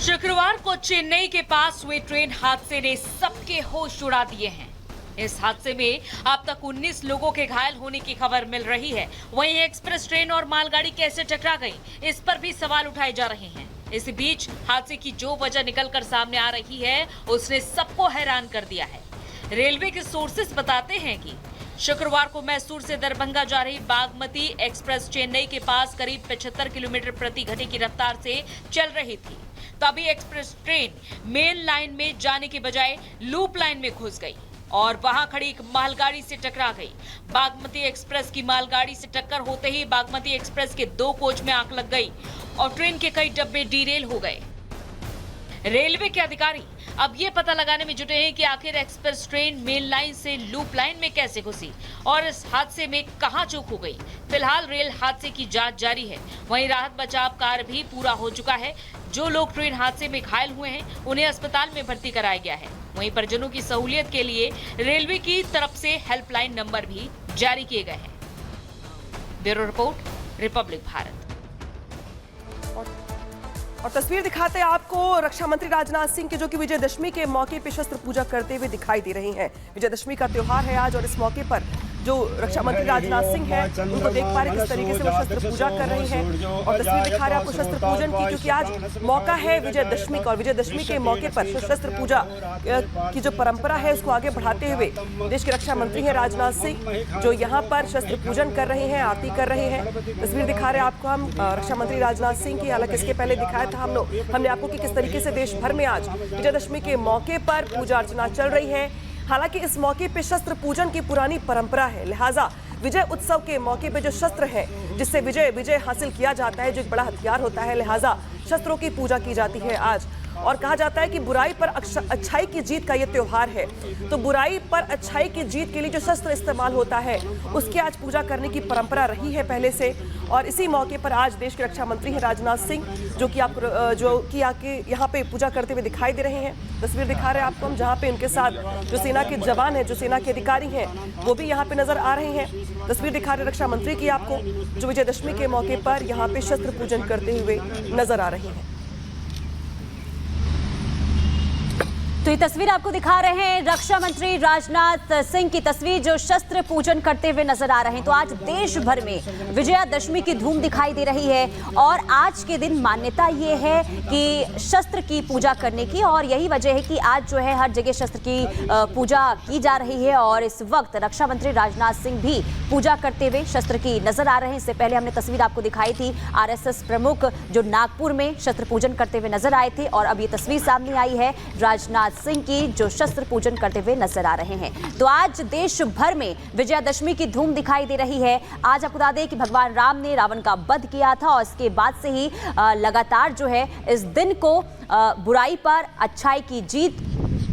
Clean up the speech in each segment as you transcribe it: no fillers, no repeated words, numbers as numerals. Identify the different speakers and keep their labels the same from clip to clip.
Speaker 1: शुक्रवार को चेन्नई के पास हुए ट्रेन हादसे ने सबके होश उड़ा दिए हैं। इस हादसे में अब तक 19 लोगों के घायल होने की खबर मिल रही है। वहीं एक्सप्रेस ट्रेन और मालगाड़ी कैसे टकरा गई, इस पर भी सवाल उठाए जा रहे हैं। इस बीच हादसे की जो वजह निकलकर सामने आ रही है, उसने सबको हैरान कर दिया है। रेलवे के सोर्सेस बताते हैं कि शुक्रवार को मैसूर से दरभंगा जा रही बागमती एक्सप्रेस चेन्नई के पास करीब 75 किलोमीटर प्रति घंटे की रफ्तार से चल रही थी। तभी एक्सप्रेस ट्रेन मेन लाइन में जाने के बजाय लूप लाइन में घुस गई और वहां खड़ी एक मालगाड़ी से टकरा गई। बागमती एक्सप्रेस की मालगाड़ी से टक्कर होते ही बागमती एक्सप्रेस के 2 कोच में आग लग गई और ट्रेन के कई डब्बे डीरेल हो गए। रेलवे के अधिकारी अब ये पता लगाने में जुटे हैं कि आखिर एक्सप्रेस ट्रेन मेन लाइन से लूप लाइन में कैसे घुसी और इस हादसे में कहां चूक हो गई। फिलहाल रेल हादसे की जांच जारी है। वहीं राहत बचाव कार्य भी पूरा हो चुका है। जो लोग ट्रेन हादसे में घायल हुए हैं, उन्हें अस्पताल में भर्ती कराया गया है। वहीं परिजनों की सहूलियत के लिए रेलवे की तरफ से हेल्पलाइन नंबर भी जारी किए गए हैं। Bureau report, Republic Bharat.
Speaker 2: और तस्वीर दिखाते हैं आपको रक्षा मंत्री राजनाथ सिंह के, जो कि विजयदशमी के मौके पर शस्त्र पूजा करते हुए दिखाई दे रही हैं। विजयदशमी का त्योहार है आज और इस मौके पर जो रक्षा मंत्री राजनाथ सिंह है, उनको देख पा रहे किस तरीके से वो शस्त्र पूजा कर रही हैं। और तस्वीर दिखा रहे हैं आपको शस्त्र पूजन की, क्योंकि आज मौका है विजयदशमी का और विजयदशमी के मौके पर शस्त्र पूजा की जो परंपरा है उसको आगे बढ़ाते हुए देश के रक्षा मंत्री हैं राजनाथ सिंह, जो यहाँ पर शस्त्र पूजन कर रहे हैं, आरती कर रहे हैं। तस्वीर दिखा रहे हैं आपको हम रक्षा मंत्री राजनाथ सिंह की। हालांकि इसके पहले दिखाया था हमने आपको कि किस तरीके से देश भर में आज विजयदशमी के मौके पर पूजा अर्चना चल रही है। हालांकि इस मौके पे शस्त्र पूजन की पुरानी परंपरा है, लिहाजा विजय उत्सव के मौके पे जो शस्त्र है जिससे विजय हासिल किया जाता है, जो एक बड़ा हथियार होता है, लिहाजा शस्त्रों की पूजा की जाती है आज। और कहा जाता है कि बुराई पर अच्छाई की जीत का ये त्योहार है, तो बुराई पर अच्छाई की जीत के लिए जो शस्त्र इस्तेमाल होता है उसकी आज पूजा करने की परंपरा रही है पहले से। और इसी मौके पर आज देश के रक्षा मंत्री हैं राजनाथ सिंह, जो कि आके यहाँ पे पूजा करते हुए दिखाई दे रहे हैं। तस्वीर दिखा रहे हैं आपको हम, जहाँ पे उनके साथ जो सेना के जवान हैं, जो सेना के अधिकारी हैं, वो भी यहाँ पे नजर आ रहे हैं। तस्वीर दिखा रहे रक्षा मंत्री की आपको, जो विजयदशमी के मौके पर यहाँ पे शस्त्र पूजन करते हुए नजर आ रही है।
Speaker 3: तो ये तस्वीर आपको दिखा रहे हैं रक्षा मंत्री राजनाथ सिंह की तस्वीर, जो शस्त्र पूजन करते हुए नजर आ रहे हैं। तो आज देश भर में विजयादशमी की धूम दिखाई दे रही है और आज के दिन मान्यता ये है कि शस्त्र की पूजा करने की, और यही वजह है कि आज जो है हर जगह शस्त्र की पूजा की जा रही है। और इस वक्त रक्षा मंत्री राजनाथ सिंह भी पूजा करते हुए शस्त्र की नजर आ रहे हैं। इससे पहले हमने तस्वीर आपको दिखाई थी RSS प्रमुख जो नागपुर में शस्त्र पूजन करते हुए नजर आए थे, और अब ये तस्वीर सामने आई है राजनाथ सिंह की, जो शस्त्र पूजन करते हुए नजर आ रहे हैं। तो आज देश भर में विजयादशमी की धूम दिखाई दे रही है। आज आपको बता दें कि भगवान राम ने रावण का वध किया था और इसके बाद से ही लगातार जो है इस दिन को बुराई पर अच्छाई की जीत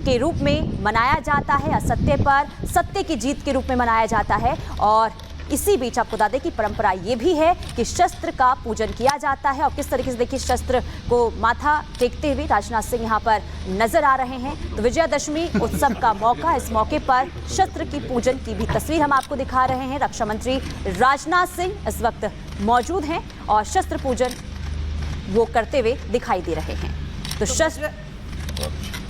Speaker 3: के रूप में मनाया जाता है, असत्य पर सत्य की जीत के रूप में मनाया जाता है। और इसी बीच आपको बता दें कि परंपरा ये भी है कि शस्त्र का पूजन किया जाता है। और किस तरीके से देखिए शस्त्र को माथा टेकते हुए राजनाथ सिंह यहाँ पर नजर आ रहे हैं। तो विजयादशमी उत्सव का मौका, इस मौके पर शस्त्र की पूजन की भी तस्वीर हम आपको दिखा रहे हैं। रक्षा मंत्री राजनाथ सिंह इस वक्त मौजूद हैं और शस्त्र पूजन वो करते हुए दिखाई दे रहे हैं। तो शस्त्र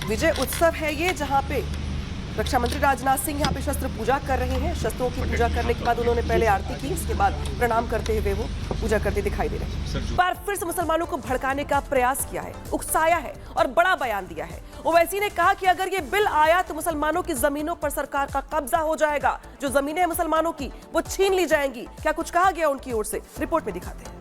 Speaker 2: विजय उत्सव है ये, जहाँ पे रक्षा मंत्री राजनाथ सिंह यहाँ पे शस्त्र पूजा कर रहे हैं। शस्त्रों की पूजा करने के बाद उन्होंने पहले आरती की, इसके बाद प्रणाम करते हुए वो पूजा करते दिखाई दे रहे हैं। पर फिर से मुसलमानों को भड़काने का प्रयास किया है, उकसाया है और बड़ा बयान दिया है। ओवैसी ने कहा कि अगर ये बिल आया तो मुसलमानों की जमीनों पर सरकार का कब्जा हो जाएगा, जो जमीनें हैं मुसलमानों की वो छीन ली जाएंगी। क्या कुछ कहा गया उनकी ओर से, रिपोर्ट में दिखाते हैं।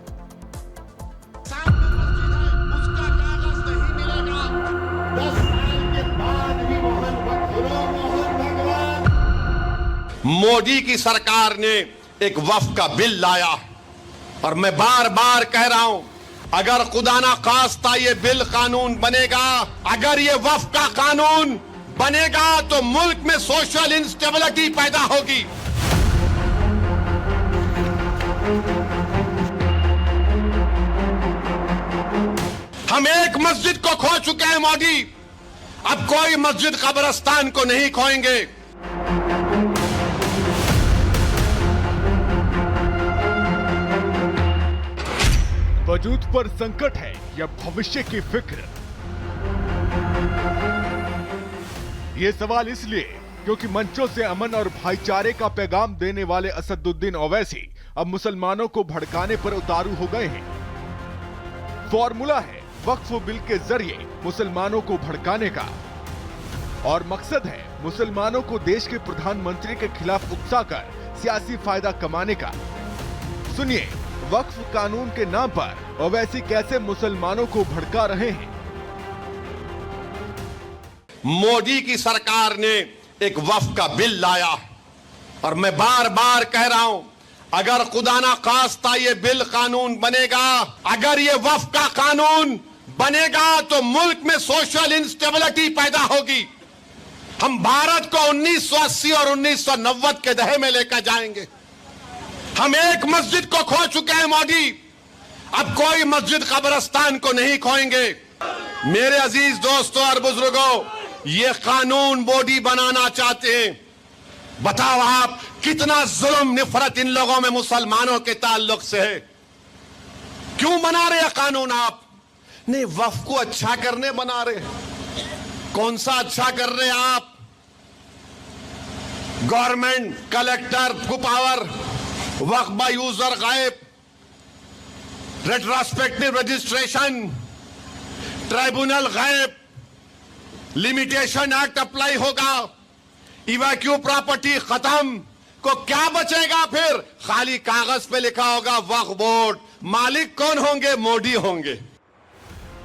Speaker 4: मोदी की सरकार ने एक वक्फ का बिल लाया और मैं बार बार कह रहा हूं, अगर खुदा ना खास्ता ये बिल कानून बनेगा, अगर ये वक्फ का कानून बनेगा तो मुल्क में सोशल इंस्टेबिलिटी पैदा होगी। हम एक मस्जिद को खो चुके हैं मोदी, अब कोई मस्जिद कब्रिस्तान को नहीं खोएंगे।
Speaker 5: वजूद पर संकट है या भविष्य की फिक्र, ये सवाल इसलिए क्योंकि मंचों से अमन और भाईचारे का पैगाम देने वाले असदुद्दीन ओवैसी अब मुसलमानों को भड़काने पर उतारू हो गए हैं। फॉर्मूला है वक्फ बिल के जरिए मुसलमानों को भड़काने का, और मकसद है मुसलमानों को देश के प्रधानमंत्री के खिलाफ उकसाकर सियासी फायदा कमाने का। सुनिए वक्फ कानून के नाम पर ओवैसी कैसे मुसलमानों को भड़का रहे हैं।
Speaker 4: मोदी की सरकार ने एक वक्फ का बिल लाया और मैं बार बार कह रहा हूं, अगर खुदा ना खास्ता ये बिल कानून बनेगा, अगर ये वक्फ का कानून बनेगा तो मुल्क में सोशल इंस्टेबिलिटी पैदा होगी। हम भारत को 1980 और 1990 के दहे में लेकर जाएंगे। हम एक मस्जिद को खो चुके हैं मोदी, अब कोई मस्जिद कब्रिस्तान को नहीं खोएंगे। मेरे अजीज दोस्तों और बुजुर्गों, ये कानून मोदी बनाना चाहते हैं। बताओ आप कितना जुल्म निफरत इन लोगों में मुसलमानों के ताल्लुक से है। क्यों बना रहे हैं कानून आप? नहीं, वक्फ को अच्छा करने बना रहे। कौन सा अच्छा कर रहे हैं आप? गवर्नमेंट कलेक्टर को पावर, वक्फ बाय यूजर गायब, रेट्रोस्पेक्टिव रजिस्ट्रेशन, ट्राइब्यूनल गायब, लिमिटेशन एक्ट अप्लाई होगा, इवैक्यू प्रॉपर्टी खत्म, को क्या बचेगा फिर? खाली कागज पे लिखा होगा वक्फ बोर्ड। मालिक कौन होंगे? मोदी होंगे।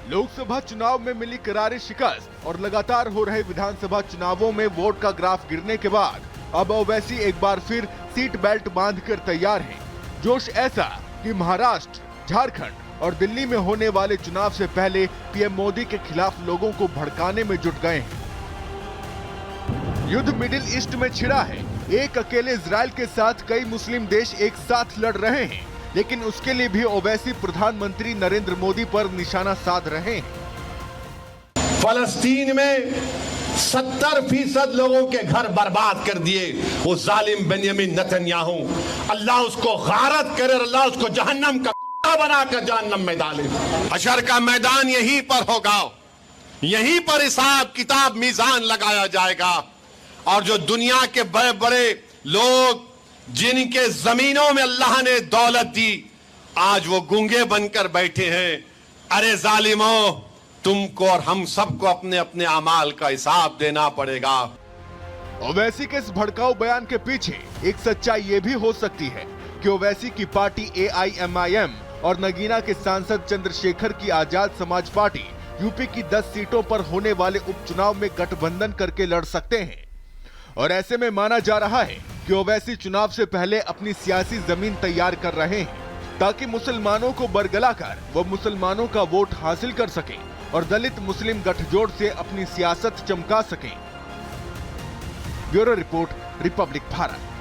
Speaker 5: लोकसभा चुनाव में मिली करारी शिकस्त और लगातार हो रहे विधानसभा चुनावों में वोट का ग्राफ गिरने के बाद अब ओवैसी एक बार फिर सीट बेल्ट बांधकर तैयार हैं। जोश ऐसा कि महाराष्ट्र, झारखंड और दिल्ली में होने वाले चुनाव से पहले पीएम मोदी के खिलाफ लोगों को भड़काने में जुट गए हैं। युद्ध मिडिल ईस्ट में छिड़ा है। एक अकेले इजराइल के साथ कई मुस्लिम देश एक साथ लड़ रहे हैं, लेकिन उसके लिए भी ओवैसी प्रधानमंत्री नरेंद्र मोदी पर निशाना साध रहे हैं।
Speaker 4: फलस्तीन में 70% लोगों के घर बर्बाद कर दिए वो जालिम बेंयामिन नेतन्याहू। अल्लाह उसको गारत करे, अल्लाह उसको जहन्नम का कुत्ता बनाकर जहन्नम में डाले। हशर का मैदान यहीं पर होगा, यहीं पर हिसाब किताब मीजान लगाया जाएगा। और जो दुनिया के बड़े बड़े लोग जिनके जमीनों में अल्लाह ने दौलत दी, आज वो गूंगे बनकर बैठे हैं। अरे जालिमों, तुमको और हम सबको अपने अपने अमाल का हिसाब देना पड़ेगा।
Speaker 5: ओवैसी के इस भड़काऊ बयान के पीछे एक सच्चाई ये भी हो सकती है कि ओवैसी की पार्टी AIMIM और नगीना के सांसद चंद्रशेखर की आजाद समाज पार्टी यूपी की 10 सीटों पर होने वाले उपचुनाव में गठबंधन करके लड़ सकते हैं। और ऐसे में माना जा रहा है कि ओवैसी चुनाव से पहले अपनी सियासी जमीन तैयार कर रहे हैं ताकि मुसलमानों को बरगलाकर वो मुसलमानों का वोट हासिल कर सकें और दलित मुस्लिम गठजोड़ से अपनी सियासत चमका सकें। Bureau report, Republic Bharat.